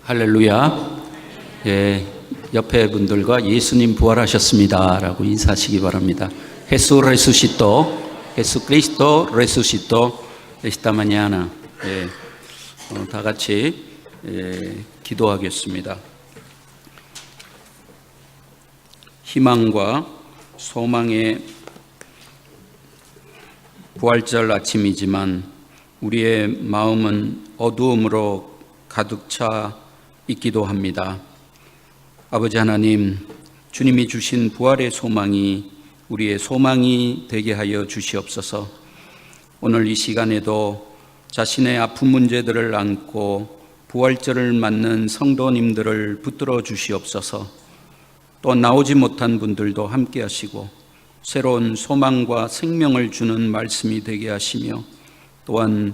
할렐루야. 예, 옆에 분들과 예수님 부활하셨습니다 라고 인사하시기 바랍니다. Jesús resucitó, Jesucristo resucitó esta mañana. 예, 다 같이 기도하겠습니다. 희망과 소망의 부활절 아침이지만 우리의 마음은 어두움으로 가득 차 있기도 합니다. 아버지 하나님, 주님이 주신 부활의 소망이 우리의 소망이 되게 하여 주시옵소서. 오늘 이 시간에도 자신의 아픈 문제들을 안고 부활절을 맞는 성도님들을 붙들어 주시옵소서. 또 나오지 못한 분들도 함께 하시고 새로운 소망과 생명을 주는 말씀이 되게 하시며 또한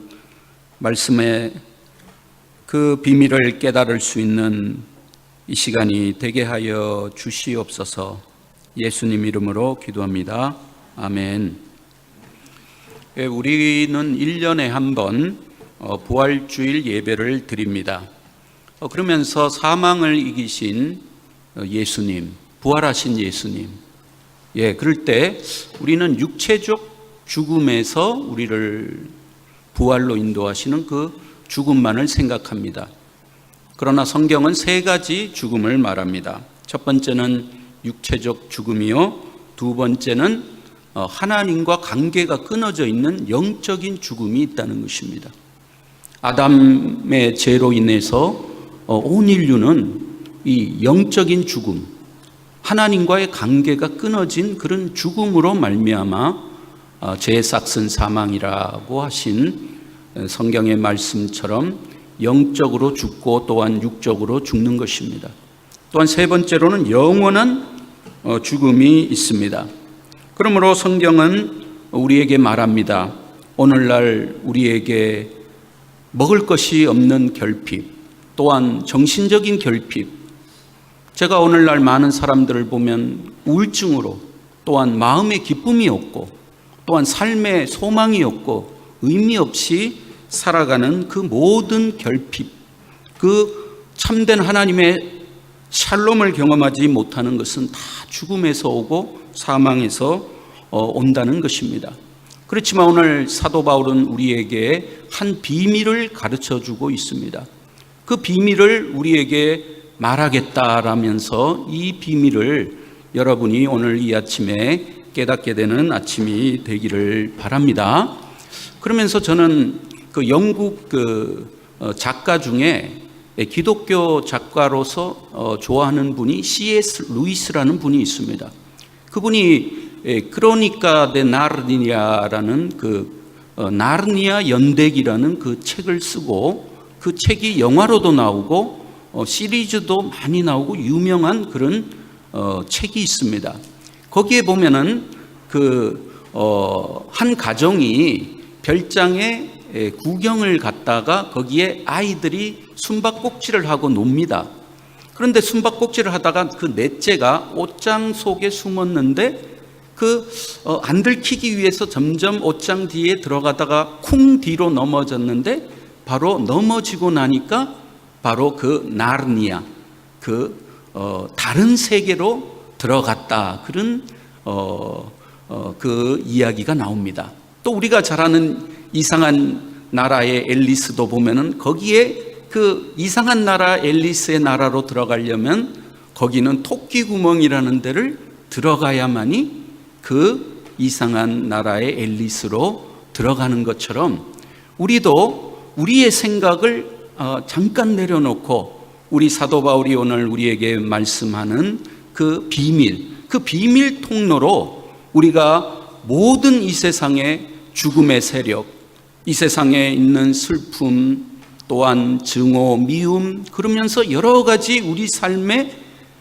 말씀의 그 비밀을 깨달을 수 있는 이 시간이 되게 하여 주시옵소서. 예수님 이름으로 기도합니다. 아멘. 우리는 1년에 한 번 부활주일 예배를 드립니다. 그러면서 사망을 이기신 예수님, 부활하신 예수님, 그럴 때 우리는 육체적 죽음에서 우리를 부활로 인도하시는 그 죽음만을 생각합니다. 그러나 성경은 세 가지 죽음을 말합니다. 첫 번째는 육체적 죽음이요, 두 번째는 하나님과 관계가 끊어져 있는 영적인 죽음이 있다는 것입니다. 아담의 죄로 인해서 온 인류는 이 영적인 죽음, 하나님과의 관계가 끊어진 그런 죽음으로 말미암아 죄의 싹슨 사망이라고 하신 성경의 말씀처럼 영적으로 죽고 또한 육적으로 죽는 것입니다. 또한 세 번째로는 영원한 죽음이 있습니다. 그러므로 성경은 우리에게 말합니다. 오늘날 우리에게 먹을 것이 없는 결핍, 또한 정신적인 결핍, 제가 오늘날 많은 사람들을 보면 우울증으로 또한 마음의 기쁨이 없고 또한 삶의 소망이 없고 의미 없이 살아가는 그 모든 결핍, 그 참된 하나님의 샬롬을 경험하지 못하는 것은 다 죽음에서 오고 사망에서 온다는 것입니다. 그렇지만 오늘 사도 바울은 우리에게 한 비밀을 가르쳐주고 있습니다. 그 비밀을 우리에게 말하겠다라면서 이 비밀을 여러분이 오늘 이 아침에 깨닫게 되는 아침이 되기를 바랍니다. 그러면서 저는 그 영국 작가 중에 기독교 작가로서 좋아하는 분이 C.S. 루이스라는 분이 있습니다. 그분이 크로니카 데 나르니아라는 나르니아 연대기라는 그 책을 쓰고 그 책이 영화로도 나오고 시리즈도 많이 나오고 유명한 그런 책이 있습니다. 거기에 보면은 한 가정이 별장에 구경을 갔다가 거기에 아이들이 숨바꼭질을 하고 놉니다. 그런데 숨바꼭질을 하다가 그 넷째가 옷장 속에 숨었는데 안 들키기 위해서 점점 옷장 뒤에 들어가다가 쿵 뒤로 넘어졌는데 바로 넘어지고 나니까 바로 그 나르니아, 다른 세계로 들어갔다. 그런 그 이야기가 나옵니다. 또 우리가 잘 아는 이상한 나라의 앨리스도 보면은 거기에 그 이상한 나라 앨리스의 나라로 들어가려면 거기는 토끼 구멍이라는 데를 들어가야만이 그 이상한 나라의 앨리스로 들어가는 것처럼 우리도 우리의 생각을 잠깐 내려놓고 우리 사도 바울이 오늘 우리에게 말씀하는 그 비밀 통로로 우리가 모든 이 세상의 죽음의 세력, 이 세상에 있는 슬픔, 또한 증오, 미움, 그러면서 여러 가지 우리 삶에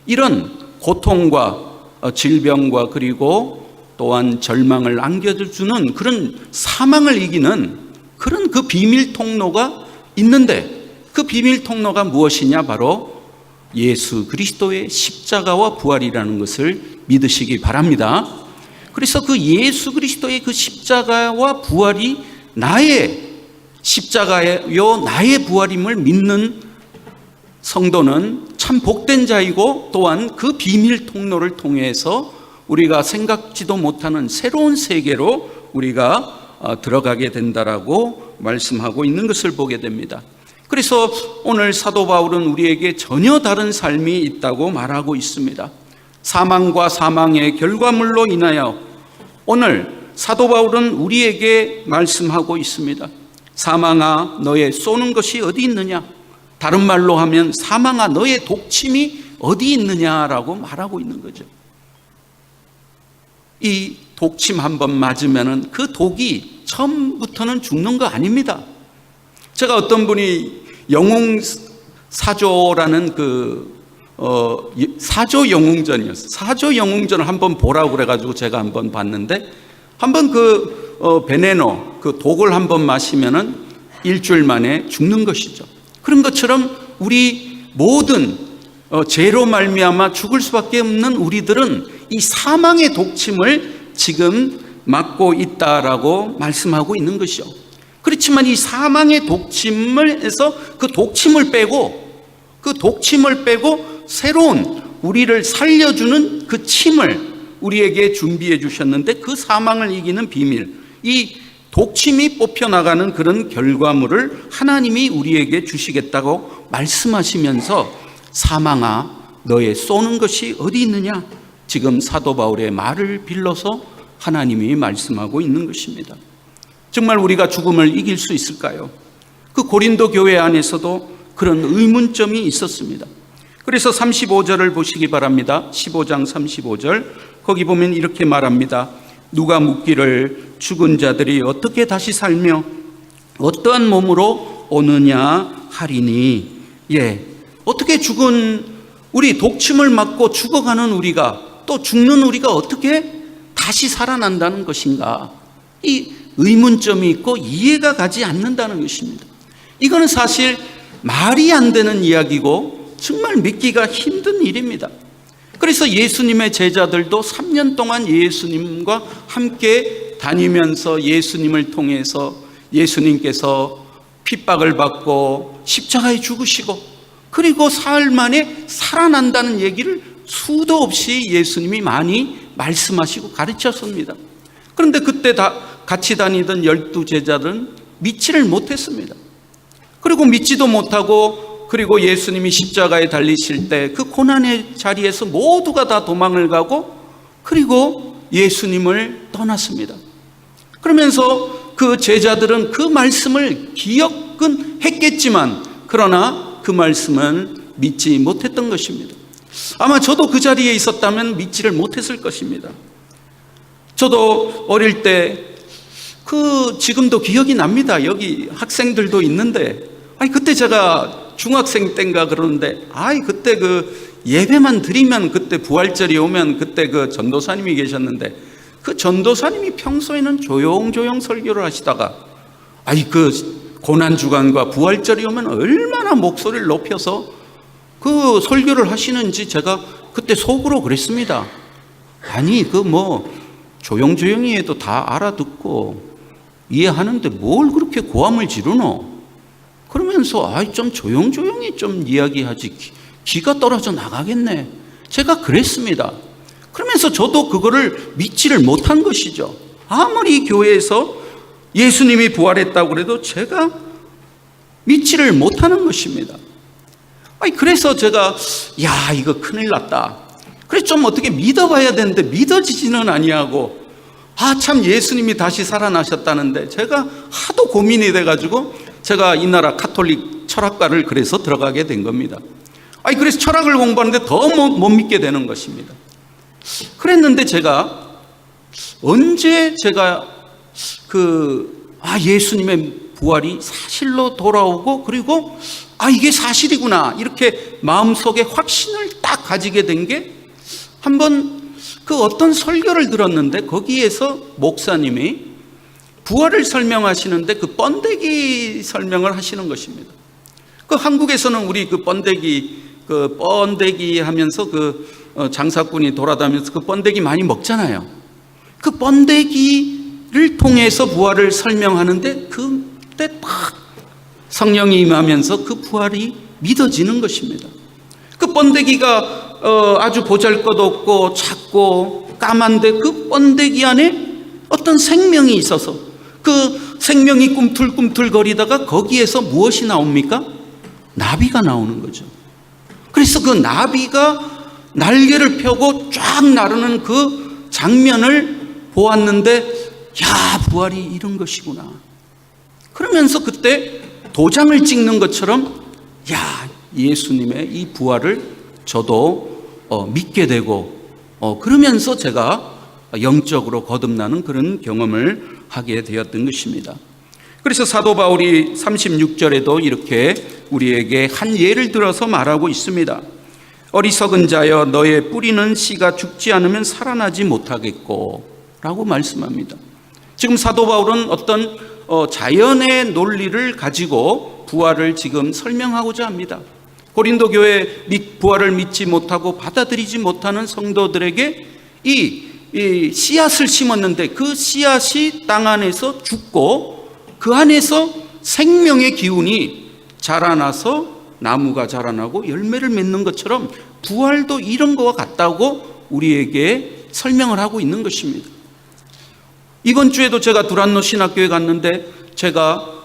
이런 고통과 질병과 그리고 또한 절망을 안겨주는 그런 사망을 이기는 그런 그 비밀 통로가 있는데 그 비밀 통로가 무엇이냐? 바로 예수 그리스도의 십자가와 부활이라는 것을 믿으시기 바랍니다. 그래서 그 예수 그리스도의 그 십자가와 부활이 나의 십자가요 나의 부활임을 믿는 성도는 참 복된 자이고 또한 그 비밀 통로를 통해서 우리가 생각지도 못하는 새로운 세계로 우리가 들어가게 된다라고 말씀하고 있는 것을 보게 됩니다. 그래서 오늘 사도 바울은 우리에게 전혀 다른 삶이 있다고 말하고 있습니다. 사망과 사망의 결과물로 인하여 오늘 사도 바울은 우리에게 말씀하고 있습니다. 사망아, 너의 쏘는 것이 어디 있느냐? 다른 말로 하면 사망아, 너의 독침이 어디 있느냐라고 말하고 있는 거죠. 이 독침 한번 맞으면 그 독이 처음부터는 죽는 거 아닙니다. 제가 어떤 분이 영웅사조라는 사조 영웅전이었어요. 사조 영웅전을 한번 보라고 그래가지고 제가 한번 봤는데, 한번 베네노, 독을 한번 마시면은 일주일 만에 죽는 것이죠. 그런 것처럼 우리 모든 죄로 말미암아 죽을 수밖에 없는 우리들은 이 사망의 독침을 지금 맞고 있다라고 말씀하고 있는 것이죠. 그렇지만 이 사망의 독침을 해서 그 독침을 빼고 새로운 우리를 살려주는 그 침을 우리에게 준비해 주셨는데, 그 사망을 이기는 비밀, 이 독침이 뽑혀나가는 그런 결과물을 하나님이 우리에게 주시겠다고 말씀하시면서 사망아, 너의 쏘는 것이 어디 있느냐? 지금 사도 바울의 말을 빌려서 하나님이 말씀하고 있는 것입니다. 정말 우리가 죽음을 이길 수 있을까요? 그 고린도 교회 안에서도 그런 의문점이 있었습니다. 그래서 35절을 보시기 바랍니다. 15장 35절, 거기 보면 이렇게 말합니다. 누가 묻기를 죽은 자들이 어떻게 다시 살며 어떠한 몸으로 오느냐 하리니, 어떻게 죽은 우리 독침을 맞고 죽어가는 우리가, 또 죽는 우리가 어떻게 다시 살아난다는 것인가? 이 의문점이 있고 이해가 가지 않는다는 것입니다. 이거는 사실 말이 안 되는 이야기고 정말 믿기가 힘든 일입니다. 그래서 예수님의 제자들도 3년 동안 예수님과 함께 다니면서 예수님을 통해서 예수님께서 핍박을 받고 십자가에 죽으시고 그리고 사흘 만에 살아난다는 얘기를 수도 없이 예수님이 많이 말씀하시고 가르쳤습니다. 그런데 그때 같이 다니던 12제자들은 믿지를 못했습니다. 그리고 믿지도 못하고, 그리고 예수님이 십자가에 달리실 때 그 고난의 자리에서 모두가 다 도망을 가고, 그리고 예수님을 떠났습니다. 그러면서 그 제자들은 그 말씀을 기억은 했겠지만, 그러나 그 말씀은 믿지 못했던 것입니다. 아마 저도 그 자리에 있었다면 믿지를 못했을 것입니다. 저도 어릴 때 지금도 기억이 납니다. 여기 학생들도 있는데, 그때 제가 중학생 때인가 그러는데, 그때 예배만 드리면, 그때 부활절이 오면 그때 전도사님이 계셨는데, 그 전도사님이 평소에는 조용조용 설교를 하시다가, 고난주간과 부활절이 오면 얼마나 목소리를 높여서 그 설교를 하시는지 제가 그때 속으로 그랬습니다. 조용조용히 해도 다 알아듣고 이해하는데 뭘 그렇게 고함을 지르노? 그러면서 좀 조용조용히 좀 이야기하지, 기가 떨어져 나가겠네. 제가 그랬습니다. 그러면서 저도 그거를 믿지를 못한 것이죠. 아무리 교회에서 예수님이 부활했다고 그래도 제가 믿지를 못하는 것입니다. 그래서 제가 이거 큰일 났다. 그래서 좀 어떻게 믿어봐야 되는데 믿어지지는 아니하고, 참 예수님이 다시 살아나셨다는데 제가 하도 고민이 돼가지고 제가 이 나라 카톨릭 철학과를 그래서 들어가게 된 겁니다. 그래서 철학을 공부하는데 더 못 믿게 되는 것입니다. 그랬는데 제가 언제 예수님의 부활이 사실로 돌아오고, 그리고 이게 사실이구나, 이렇게 마음속에 확신을 딱 가지게 된 게, 한번 어떤 설교를 들었는데 거기에서 목사님이 부활을 설명하시는데 번데기 설명을 하시는 것입니다. 한국에서는 우리 번데기 하면서 장사꾼이 돌아다니면서 번데기 많이 먹잖아요. 번데기를 통해서 부활을 설명하는데 그때 딱 성령이 임하면서 그 부활이 믿어지는 것입니다. 그 번데기가 아주 보잘것없고 작고 까만데 그 번데기 안에 어떤 생명이 있어서 그 생명이 꿈틀꿈틀거리다가 거기에서 무엇이 나옵니까? 나비가 나오는 거죠. 그래서 그 나비가 날개를 펴고 쫙 나르는 그 장면을 보았는데, 야, 부활이 이런 것이구나. 그러면서 그때 도장을 찍는 것처럼, 야, 예수님의 이 부활을 저도 믿게 되고, 그러면서 제가 영적으로 거듭나는 그런 경험을 하게 되었던 것입니다. 그래서 사도 바울이 36절에도 이렇게 우리에게 한 예를 들어서 말하고 있습니다. 어리석은 자여, 너의 뿌리는 씨가 죽지 않으면 살아나지 못하겠고 라고 말씀합니다. 지금 사도 바울은 어떤 자연의 논리를 가지고 부활을 지금 설명하고자 합니다. 고린도 교회 부활을 믿지 못하고 받아들이지 못하는 성도들에게 이 씨앗을 심었는데 그 씨앗이 땅 안에서 죽고 그 안에서 생명의 기운이 자라나서 나무가 자라나고 열매를 맺는 것처럼 부활도 이런 것과 같다고 우리에게 설명을 하고 있는 것입니다. 이번 주에도 제가 두란노 신학교에 갔는데 제가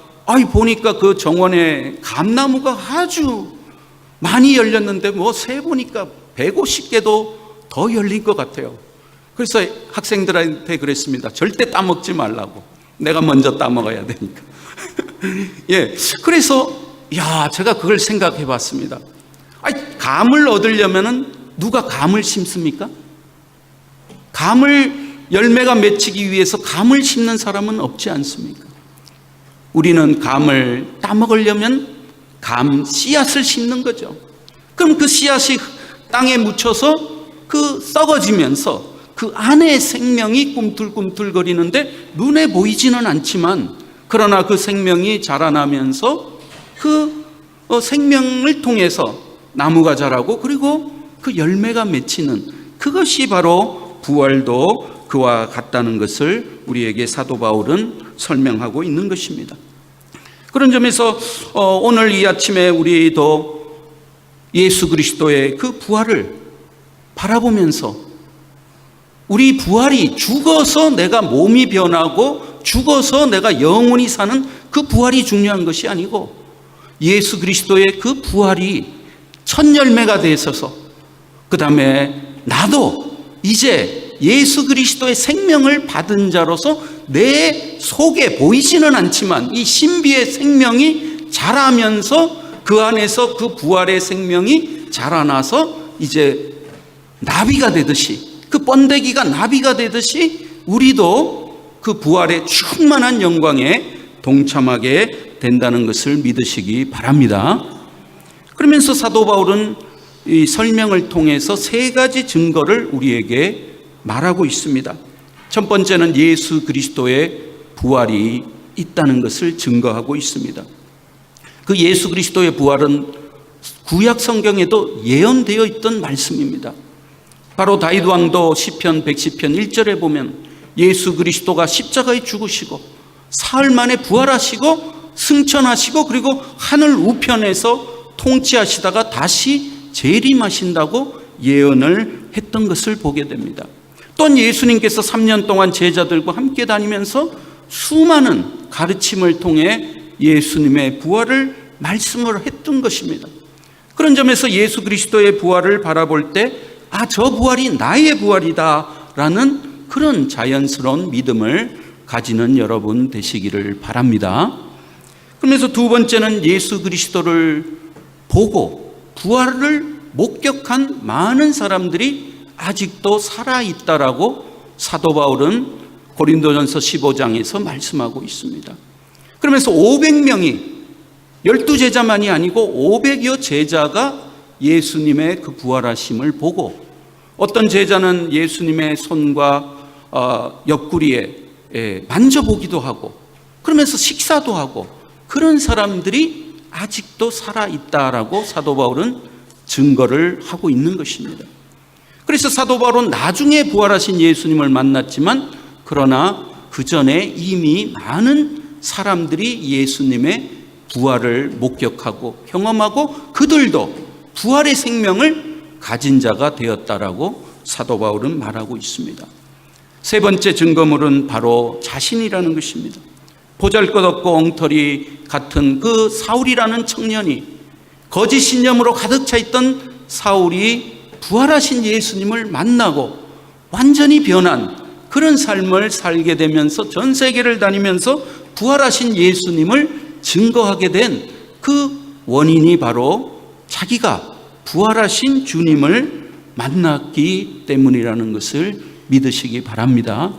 보니까 그 정원에 감나무가 아주 많이 열렸는데 세보니까 150개도 더 열린 것 같아요. 그래서 학생들한테 그랬습니다. 절대 따먹지 말라고. 내가 먼저 따먹어야 되니까. 예, 그래서 제가 그걸 생각해 봤습니다. 감을 얻으려면은 누가 감을 심습니까? 감을 열매가 맺히기 위해서 감을 심는 사람은 없지 않습니까? 우리는 감을 따먹으려면 감 씨앗을 심는 거죠. 그럼 그 씨앗이 땅에 묻혀서 그 썩어지면서 그 안에 생명이 꿈틀꿈틀거리는데 눈에 보이지는 않지만, 그러나 그 생명이 자라나면서 그 생명을 통해서 나무가 자라고 그리고 그 열매가 맺히는 그것이 바로 부활도 그와 같다는 것을 우리에게 사도 바울은 설명하고 있는 것입니다. 그런 점에서 오늘 이 아침에 우리도 예수 그리스도의 그 부활을 바라보면서 우리 부활이 죽어서 내가 몸이 변하고 죽어서 내가 영원히 사는 그 부활이 중요한 것이 아니고 예수 그리스도의 그 부활이 첫 열매가 돼 있어서 그 다음에 나도 이제 예수 그리스도의 생명을 받은 자로서 내 속에 보이지는 않지만 이 신비의 생명이 자라면서 그 안에서 그 부활의 생명이 자라나서 이제 나비가 되듯이, 그 번데기가 나비가 되듯이 우리도 그 부활의 충만한 영광에 동참하게 된다는 것을 믿으시기 바랍니다. 그러면서 사도 바울은 이 설명을 통해서 세 가지 증거를 우리에게 말하고 있습니다. 첫 번째는 예수 그리스도의 부활이 있다는 것을 증거하고 있습니다. 그 예수 그리스도의 부활은 구약 성경에도 예언되어 있던 말씀입니다. 바로 다윗 왕도 시편 110편 1절에 보면 예수 그리스도가 십자가에 죽으시고 사흘 만에 부활하시고 승천하시고 그리고 하늘 우편에서 통치하시다가 다시 재림하신다고 예언을 했던 것을 보게 됩니다. 또한 예수님께서 3년 동안 제자들과 함께 다니면서 수많은 가르침을 통해 예수님의 부활을 말씀을 했던 것입니다. 그런 점에서 예수 그리스도의 부활을 바라볼 때 저 부활이 나의 부활이다 라는 그런 자연스러운 믿음을 가지는 여러분 되시기를 바랍니다. 그러면서 두 번째는 예수 그리스도를 보고 부활을 목격한 많은 사람들이 아직도 살아있다라고 사도 바울은 고린도전서 15장에서 말씀하고 있습니다. 그러면서 500명이 12제자만이 아니고 500여 제자가 예수님의 그 부활하심을 보고, 어떤 제자는 예수님의 손과 옆구리에 만져보기도 하고 그러면서 식사도 하고, 그런 사람들이 아직도 살아있다라고 사도 바울은 증거를 하고 있는 것입니다. 그래서 사도 바울은 나중에 부활하신 예수님을 만났지만, 그러나 그 전에 이미 많은 사람들이 예수님의 부활을 목격하고 경험하고 그들도 부활의 생명을 가진 자가 되었다라고 사도 바울은 말하고 있습니다. 세 번째 증거물은 바로 자신이라는 것입니다. 보잘것없고 엉터리 같은 그 사울이라는 청년이, 거짓 신념으로 가득 차 있던 사울이 부활하신 예수님을 만나고 완전히 변한 그런 삶을 살게 되면서 전 세계를 다니면서 부활하신 예수님을 증거하게 된 그 원인이 바로 자기가 부활하신 주님을 만났기 때문이라는 것을 믿으시기 바랍니다.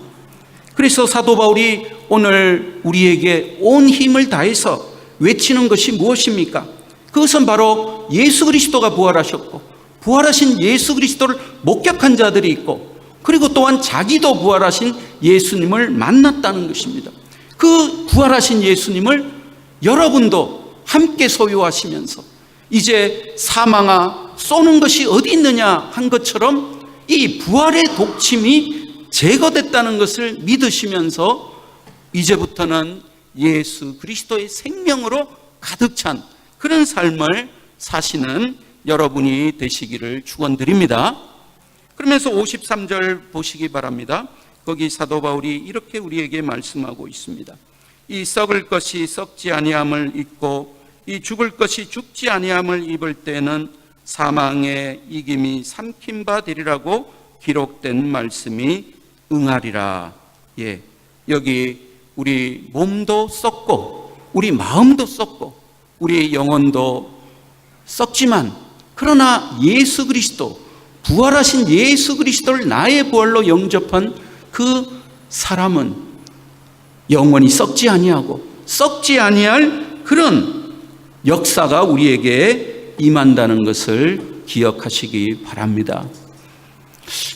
그래서 사도 바울이 오늘 우리에게 온 힘을 다해서 외치는 것이 무엇입니까? 그것은 바로 예수 그리스도가 부활하셨고 부활하신 예수 그리스도를 목격한 자들이 있고 그리고 또한 자기도 부활하신 예수님을 만났다는 것입니다. 그 부활하신 예수님을 여러분도 함께 소유하시면서 이제 사망아 쏘는 것이 어디 있느냐 한 것처럼 이 부활의 독침이 제거됐다는 것을 믿으시면서 이제부터는 예수 그리스도의 생명으로 가득 찬 그런 삶을 사시는 여러분이 되시기를 축원드립니다. 그러면서 53절 보시기 바랍니다. 거기 사도 바울이 이렇게 우리에게 말씀하고 있습니다. 이 썩을 것이 썩지 아니함을 입고 이 죽을 것이 죽지 아니함을 입을 때는 사망의 이김이 삼킨 바 되리라고 기록된 말씀이 응하리라. 예, 여기 우리 몸도 썩고 우리 마음도 썩고 우리 영혼도 썩지만 그러나 예수 그리스도 부활하신 예수 그리스도를 나의 부활로 영접한 그 사람은 영원히 썩지 아니하고 썩지 아니할 그런 역사가 우리에게 임한다는 것을 기억하시기 바랍니다.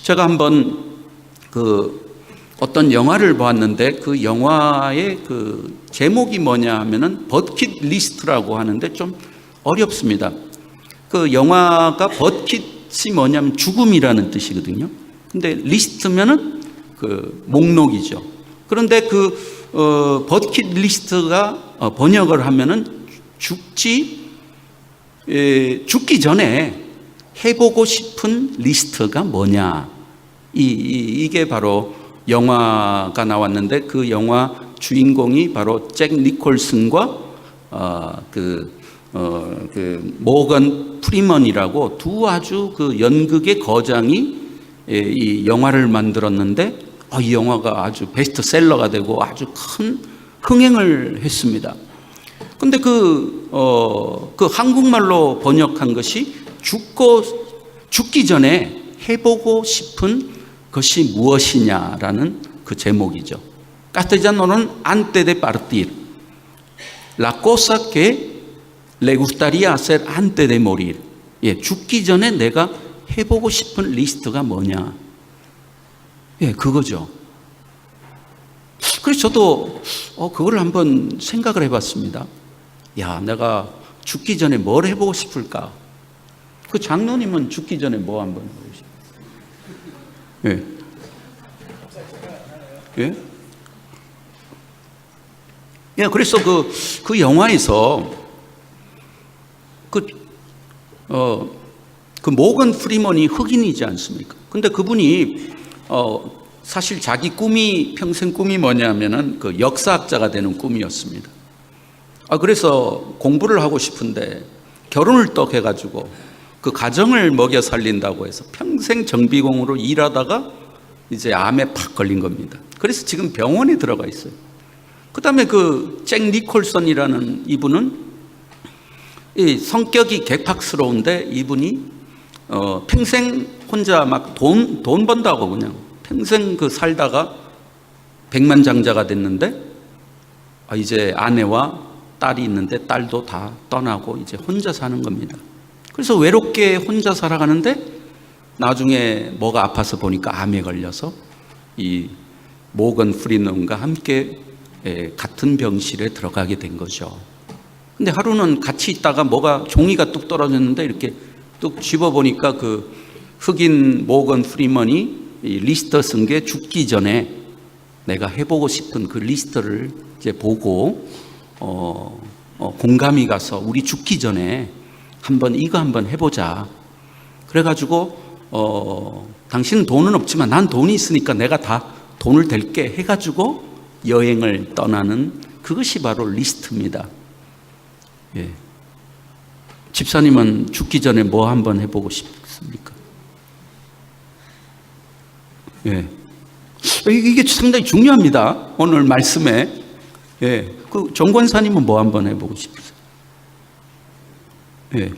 제가 한번 어떤 영화를 보았는데 그 영화의 그 제목이 뭐냐 하면은 버킷 리스트라고 하는데 좀 어렵습니다. 그 영화가 버킷이 뭐냐면 죽음이라는 뜻이거든요. 근데 리스트면은 그 목록이죠. 그런데 버킷 리스트가 번역을 하면은 죽기 전에 해보고 싶은 리스트가 뭐냐. 이게 바로 영화가 나왔는데 그 영화 주인공이 바로 잭 니콜슨과 모건 프리먼이라고 두 아주 그 연극의 거장이 이 영화를 만들었는데 이 영화가 아주 베스트셀러가 되고 아주 큰 흥행을 했습니다. 근데 그 한국말로 번역한 것이 죽기 전에 해보고 싶은 것이 무엇이냐라는 그 제목이죠. Castellano는 antes de partir, la cosa que le gustaría hacer antes de morir. 예, 죽기 전에 내가 해보고 싶은 리스트가 뭐냐? 예, 그거죠. 그래서 저도 그걸 한번 생각을 해봤습니다. 야, 내가 죽기 전에 뭘 해보고 싶을까? 그 장로님은 죽기 전에 뭐 한번 해보고 싶어요? 예. 예? 예, 그래서 그 영화에서 그 모건 프리먼이 흑인이지 않습니까? 근데 그분이 사실 자기 평생 꿈이 뭐냐면은 그 역사학자가 되는 꿈이었습니다. 그래서 공부를 하고 싶은데 결혼을 또 해가지고 그 가정을 먹여 살린다고 해서 평생 정비공으로 일하다가 이제 암에 팍 걸린 겁니다. 그래서 지금 병원에 들어가 있어요. 그 다음에 그 잭 니콜슨이라는 이분은 이 성격이 개팍스러운데 이분이 평생 혼자 막 돈 번다고 그냥 평생 살다가 백만장자가 됐는데 이제 아내와 딸이 있는데 딸도 다 떠나고 이제 혼자 사는 겁니다. 그래서 외롭게 혼자 살아가는데 나중에 뭐가 아파서 보니까 암에 걸려서 이 모건 프리먼과 함께 같은 병실에 들어가게 된 거죠. 근데 하루는 같이 있다가 종이가 뚝 떨어졌는데 이렇게 뚝 집어보니까 그 흑인 모건 프리먼이 이 리스트 쓴 게 죽기 전에 내가 해보고 싶은 그 리스트를 이제 보고 공감이 가서 우리 죽기 전에 이거 한번 해보자. 그래가지고 당신은 돈은 없지만 난 돈이 있으니까 내가 다 돈을 댈게 해가지고 여행을 떠나는 그것이 바로 리스트입니다. 예. 집사님은 죽기 전에 뭐 한번 해보고 싶습니까? 예. 이게 상당히 중요합니다. 오늘 말씀에. 예. 그 정권사님은 뭐 한번 해보고 싶으세요? 예.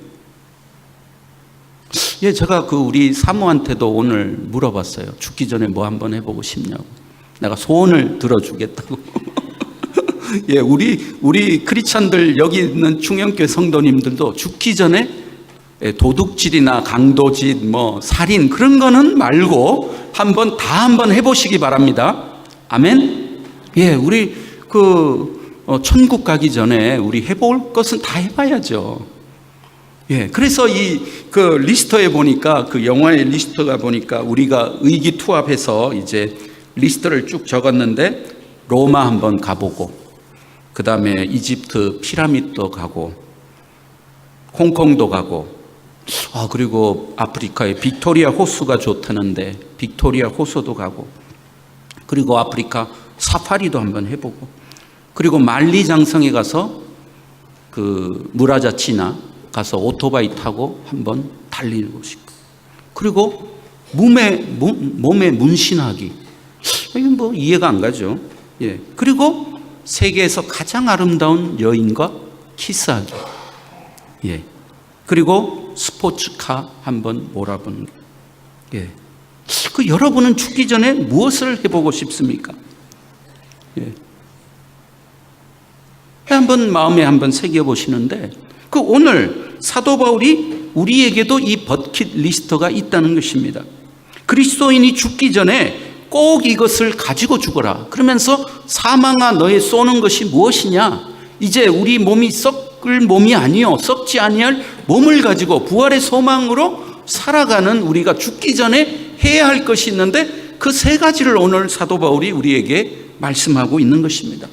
예, 제가 우리 사모한테도 오늘 물어봤어요. 죽기 전에 뭐 한번 해보고 싶냐고. 내가 소원을 들어주겠다고. 예, 우리 크리스찬들 여기 있는 충영교회 성도님들도 죽기 전에 도둑질이나 강도짓, 살인 그런 거는 말고 한번 해보시기 바랍니다. 아멘. 예, 우리 천국 가기 전에 우리 해볼 것은 다 해봐야죠. 예, 그래서 리스트에 보니까 영화의 리스트가 보니까 우리가 의기투합해서 이제 리스트를 쭉 적었는데 로마 한번 가보고 그 다음에 이집트 피라미드도 가고 홍콩도 가고 그리고 아프리카의 빅토리아 호수가 좋다는데 빅토리아 호수도 가고 그리고 아프리카 사파리도 한번 해보고 그리고 만리장성에 가서 무라자치나 가서 오토바이 타고 한번 달리고 싶고 그리고 몸에 문신하기 이건 이해가 안 가죠. 예. 그리고 세계에서 가장 아름다운 여인과 키스하기. 예. 그리고 스포츠카 한번 몰아보는 거. 예. 여러분은 죽기 전에 무엇을 해보고 싶습니까? 예. 한번 마음에 한번 새겨보시는데 오늘 사도 바울이 우리에게도 이 버킷리스트가 있다는 것입니다. 그리스도인이 죽기 전에 꼭 이것을 가지고 죽어라. 그러면서 사망아 너의 쏘는 것이 무엇이냐? 이제 우리 몸이 썩을 몸이 아니요 썩지 아니할 몸을 가지고 부활의 소망으로 살아가는 우리가 죽기 전에 해야 할 것이 있는데 그 세 가지를 오늘 사도 바울이 우리에게 말씀하고 있는 것입니다.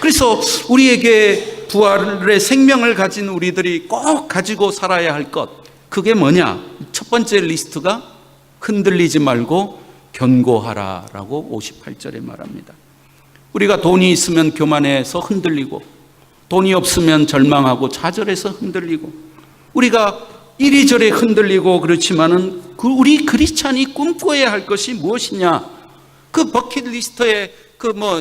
그래서 우리에게 부활의 생명을 가진 우리들이 꼭 가지고 살아야 할 것 그게 뭐냐? 첫 번째 리스트가 흔들리지 말고 견고하라라고 58절에 말합니다. 우리가 돈이 있으면 교만해서 흔들리고 돈이 없으면 절망하고 좌절해서 흔들리고 우리가 이리저리 흔들리고 그렇지만은 우리 크리스찬이 꿈꿔야 할 것이 무엇이냐? 버킷리스트에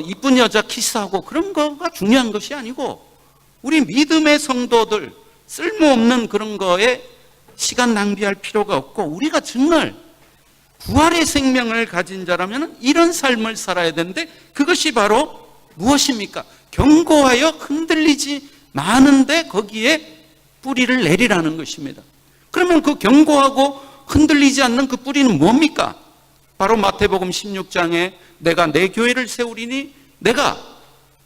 이쁜 여자 키스하고 그런 거가 중요한 것이 아니고 우리 믿음의 성도들 쓸모없는 그런 거에 시간 낭비할 필요가 없고 우리가 정말 부활의 생명을 가진 자라면 이런 삶을 살아야 되는데 그것이 바로 무엇입니까? 견고하여 흔들리지 마는데 거기에 뿌리를 내리라는 것입니다. 그러면 견고하고 흔들리지 않는 그 뿌리는 뭡니까? 바로 마태복음 16장에 내가 내 교회를 세우리니 내가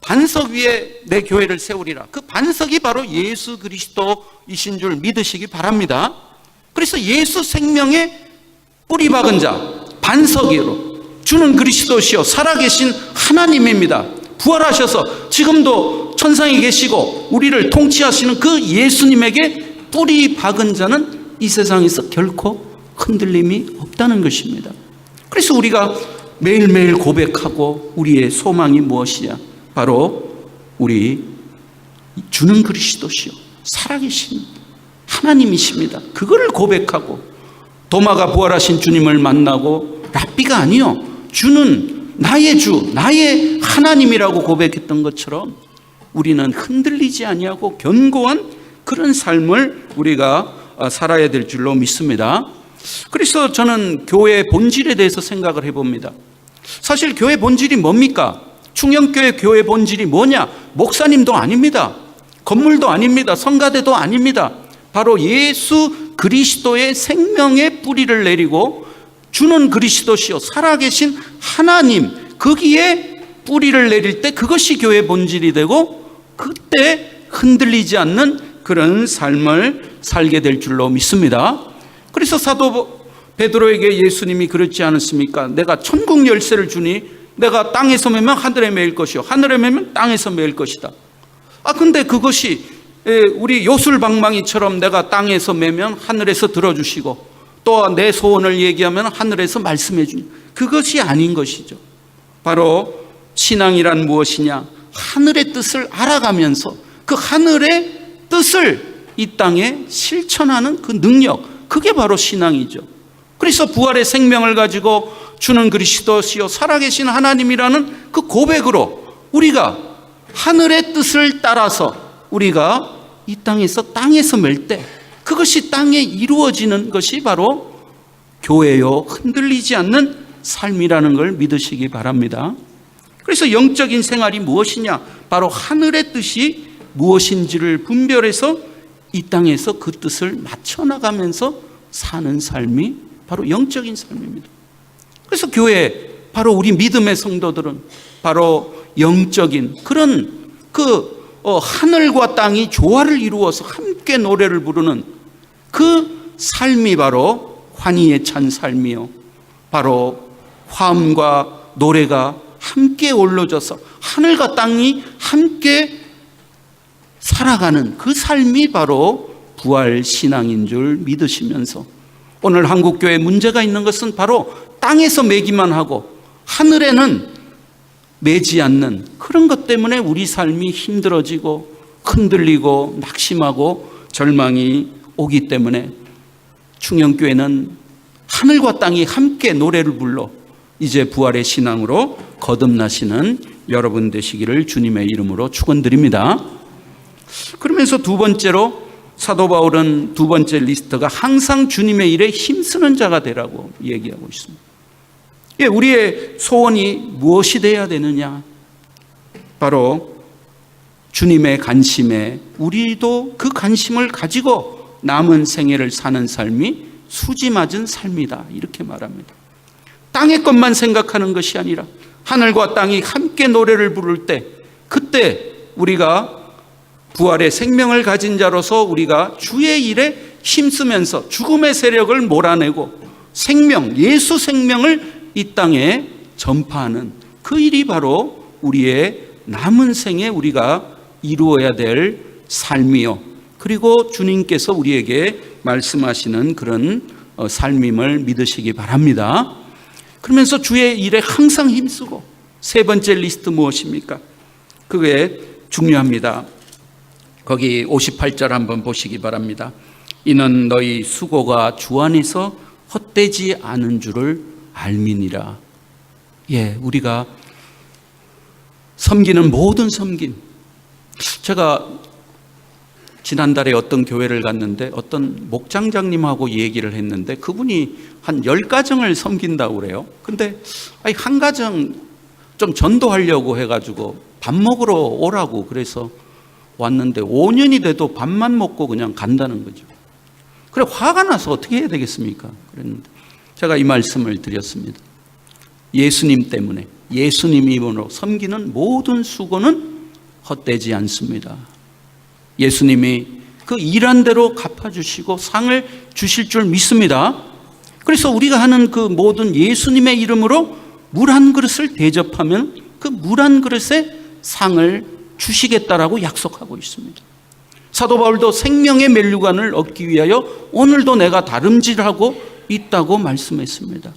반석 위에 내 교회를 세우리라. 그 반석이 바로 예수 그리스도이신 줄 믿으시기 바랍니다. 그래서 예수 생명의 뿌리 박은 자, 반석으로 주는 그리스도시요 살아계신 하나님입니다. 부활하셔서 지금도 천상에 계시고 우리를 통치하시는 그 예수님에게 뿌리 박은 자는 이 세상에서 결코 흔들림이 없다는 것입니다. 그래서 우리가 매일매일 고백하고 우리의 소망이 무엇이냐? 바로 우리 주는 그리스도시요 살아계신 하나님이십니다. 그거를 고백하고 도마가 부활하신 주님을 만나고 랍비가 아니요 주는 나의 주 나의 하나님이라고 고백했던 것처럼 우리는 흔들리지 아니하고 견고한 그런 삶을 우리가 살아야 될 줄로 믿습니다. 그래서 저는 교회의 본질에 대해서 생각을 해봅니다. 사실 교회 본질이 뭡니까? 충영교회 교회 본질이 뭐냐? 목사님도 아닙니다. 건물도 아닙니다. 성가대도 아닙니다. 바로 예수 그리스도의 생명의 뿌리를 내리고 주는 그리스도시요 살아계신 하나님 거기에 뿌리를 내릴 때 그것이 교회의 본질이 되고 그때 흔들리지 않는 그런 삶을 살게 될 줄로 믿습니다. 그래서 사도 베드로에게 예수님이 그렇지 않았습니까? 내가 천국 열쇠를 주니 내가 땅에서 매면 하늘에 매일 것이요 하늘에 매면 땅에서 매일 것이다. 근데 그것이 우리 요술방망이처럼 내가 땅에서 매면 하늘에서 들어주시고 또 내 소원을 얘기하면 하늘에서 말씀해 주는, 그것이 아닌 것이죠. 바로 신앙이란 무엇이냐? 하늘의 뜻을 알아가면서 그 하늘의 뜻을 이 땅에 실천하는 그 능력, 그게 바로 신앙이죠. 그래서 부활의 생명을 가지고 주는 그리스도시요 살아계신 하나님이라는 그 고백으로 우리가 하늘의 뜻을 따라서 우리가 이 땅에서 맬 때 그것이 땅에 이루어지는 것이 바로 교회요 흔들리지 않는 삶이라는 걸 믿으시기 바랍니다. 그래서 영적인 생활이 무엇이냐? 바로 하늘의 뜻이 무엇인지를 분별해서 이 땅에서 그 뜻을 맞춰나가면서 사는 삶이 바로 영적인 삶입니다. 그래서 교회, 바로 우리 믿음의 성도들은 바로 영적인 그런 하늘과 땅이 조화를 이루어서 함께 노래를 부르는 그 삶이 바로 환희에 찬 삶이요, 바로 화음과 노래가 함께 올려져서 하늘과 땅이 함께 살아가는 그 삶이 바로 부활 신앙인 줄 믿으시면서, 오늘 한국교회에 문제가 있는 것은 바로 땅에서 매기만 하고 하늘에는 매지 않는 그런 것 때문에 우리 삶이 힘들어지고 흔들리고 낙심하고 절망이 오기 때문에 충영교회는 하늘과 땅이 함께 노래를 불러 이제 부활의 신앙으로 거듭나시는 여러분 되시기를 주님의 이름으로 축원드립니다. 그러면서 두 번째로 사도 바울은 두 번째 리스트가 항상 주님의 일에 힘쓰는 자가 되라고 얘기하고 있습니다. 우리의 소원이 무엇이 되어야 되느냐? 바로 주님의 관심에 우리도 그 관심을 가지고 남은 생애를 사는 삶이 수지 맞은 삶이다, 이렇게 말합니다. 땅의 것만 생각하는 것이 아니라 하늘과 땅이 함께 노래를 부를 때, 그때 우리가 부활의 생명을 가진 자로서 우리가 주의 일에 힘쓰면서 죽음의 세력을 몰아내고 생명, 예수 생명을 이 땅에 전파하는 그 일이 바로 우리의 남은 생에 우리가 이루어야 될 삶이요, 그리고 주님께서 우리에게 말씀하시는 그런 삶임을 믿으시기 바랍니다. 그러면서 주의 일에 항상 힘쓰고, 세 번째 리스트 무엇입니까? 그게 중요합니다. 거기 58절 한번 보시기 바랍니다. 이는 너희 수고가 주 안에서 헛되지 않은 줄을 알미니라. 우리가 섬기는 모든 섬김, 제가 지난달에 어떤 교회를 갔는데 어떤 목장장님하고 얘기를 했는데 그분이 한 10가정을 섬긴다고 그래요. 근데 한 가정 좀 전도하려고 해가지고 밥 먹으러 오라고 그래서 왔는데 5년이 돼도 밥만 먹고 그냥 간다는 거죠. 그래 화가 나서 어떻게 해야 되겠습니까? 그랬는데 제가 이 말씀을 드렸습니다. 예수님 때문에, 예수님 이름으로 섬기는 모든 수고는 헛되지 않습니다. 예수님이 그 일한 대로 갚아주시고 상을 주실 줄 믿습니다. 그래서 우리가 하는 그 모든 예수님의 이름으로 물 한 그릇을 대접하면 그 물 한 그릇에 상을 주시겠다라고 약속하고 있습니다. 사도 바울도 생명의 면류관을 얻기 위하여 오늘도 내가 다름질하고 있다고 말씀했습니다.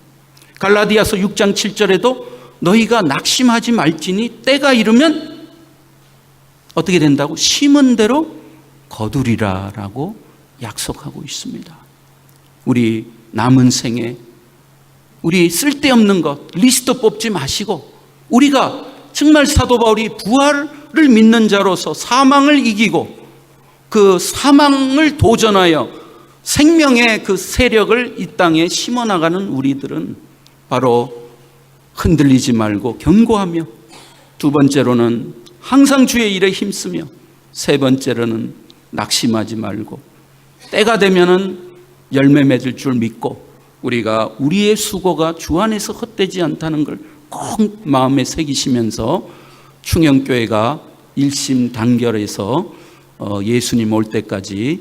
갈라디아서 6장 7절에도 너희가 낙심하지 말지니 때가 이르면 어떻게 된다고? 심은 대로 거두리라 라고 약속하고 있습니다. 우리 남은 생에 우리 쓸데없는 것 리스트 뽑지 마시고, 우리가 정말 사도 바울이 부활을 믿는 자로서 사망을 이기고 그 사망을 도전하여 생명의 그 세력을 이 땅에 심어나가는 우리들은 바로 흔들리지 말고 견고하며, 두 번째로는 항상 주의 일에 힘쓰며, 세 번째로는 낙심하지 말고 때가 되면은 열매 맺을 줄 믿고 우리가 우리의 수고가 주 안에서 헛되지 않다는 걸 꼭 마음에 새기시면서 충영교회가 일심단결해서 예수님 올 때까지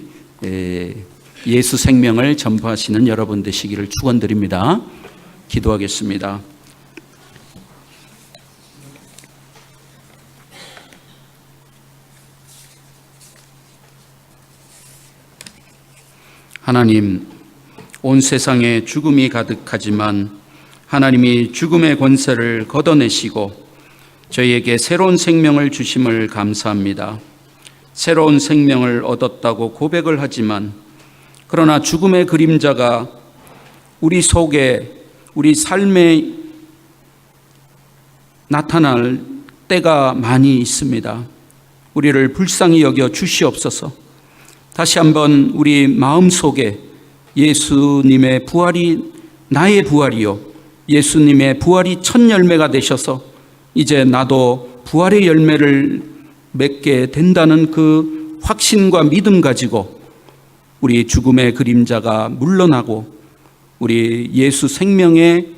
예수 생명을 전파하시는 여러분 되시기를 축원드립니다. 기도하겠습니다. 하나님, 온 세상에 죽음이 가득하지만 하나님이 죽음의 권세를 걷어내시고 저희에게 새로운 생명을 주심을 감사합니다. 새로운 생명을 얻었다고 고백을 하지만 그러나 죽음의 그림자가 우리 속에, 우리 삶에 나타날 때가 많이 있습니다. 우리를 불쌍히 여겨 주시옵소서. 다시 한번 우리 마음속에 예수님의 부활이 나의 부활이요, 예수님의 부활이 첫 열매가 되셔서 이제 나도 부활의 열매를 맺게 된다는 그 확신과 믿음 가지고 우리 죽음의 그림자가 물러나고 우리 예수 생명의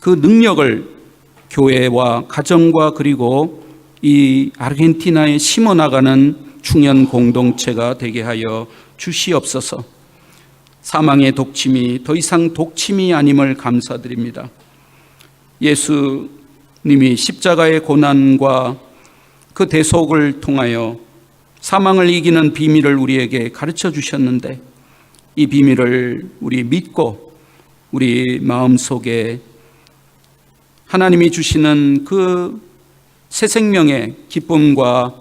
그 능력을 교회와 가정과 그리고 이 아르헨티나에 심어나가는 충현 공동체가 되게 하여 주시옵소서. 사망의 독침이 더 이상 독침이 아님을 감사드립니다. 예수님이 십자가의 고난과 그 대속을 통하여 사망을 이기는 비밀을 우리에게 가르쳐 주셨는데 이 비밀을 우리 믿고 우리 마음속에 하나님이 주시는 그 새 생명의 기쁨과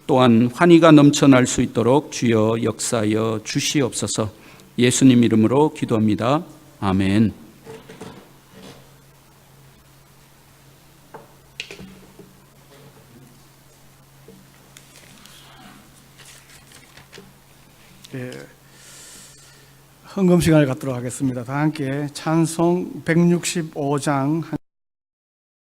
또한 환희가 넘쳐날 수 있도록 주여 역사하여 주시옵소서. 예수님 이름으로 기도합니다. 아멘. 헌금 시간을 갖도록 하겠습니다. 다 함께 찬송 165장